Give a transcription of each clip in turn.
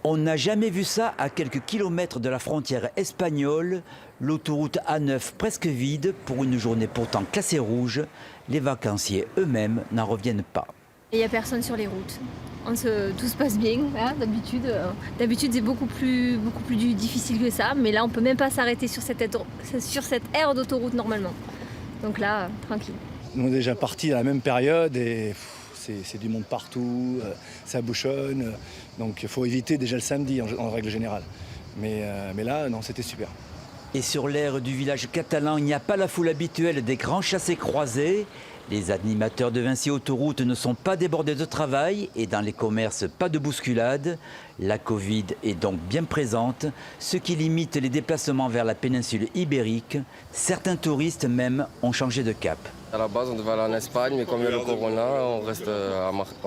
On n'a jamais vu ça à quelques kilomètres de la frontière espagnole. L'autoroute A9 presque vide pour une journée pourtant classée rouge. Les vacanciers eux-mêmes n'en reviennent pas. Il n'y a personne sur les routes. Tout se passe bien, hein, d'habitude. D'habitude, c'est beaucoup plus difficile que ça. Mais là, on ne peut même pas s'arrêter sur cette aire d'autoroute normalement. Donc là, tranquille. Nous, on est déjà partis à la même période et c'est du monde partout, ça bouchonne. Donc il faut éviter déjà le samedi en règle générale. Mais là, non, c'était super. Et sur l'aire du village catalan, il n'y a pas la foule habituelle des grands chassés-croisés. Les animateurs de Vinci Autoroute ne sont pas débordés de travail et dans les commerces, pas de bousculade. La Covid est donc bien présente, ce qui limite les déplacements vers la péninsule ibérique. Certains touristes même ont changé de cap. À la base, on devait aller en Espagne, mais comme il y a le corona, on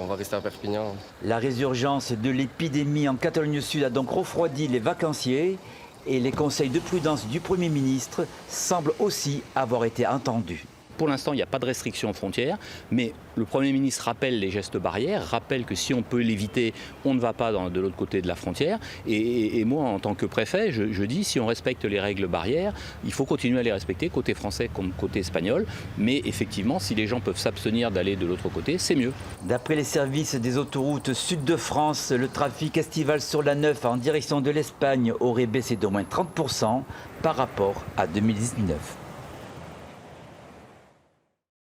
va rester à Perpignan. La résurgence de l'épidémie en Catalogne Sud a donc refroidi les vacanciers et les conseils de prudence du Premier ministre semblent aussi avoir été entendus. Pour l'instant, il n'y a pas de restriction aux frontières, mais le Premier ministre rappelle les gestes barrières, rappelle que si on peut l'éviter, on ne va pas de l'autre côté de la frontière. Et moi, en tant que préfet, je dis, si on respecte les règles barrières, il faut continuer à les respecter, côté français comme côté espagnol. Mais effectivement, si les gens peuvent s'abstenir d'aller de l'autre côté, c'est mieux. D'après les services des autoroutes sud de France, le trafic estival sur la 9 en direction de l'Espagne aurait baissé d'au moins 30% par rapport à 2019.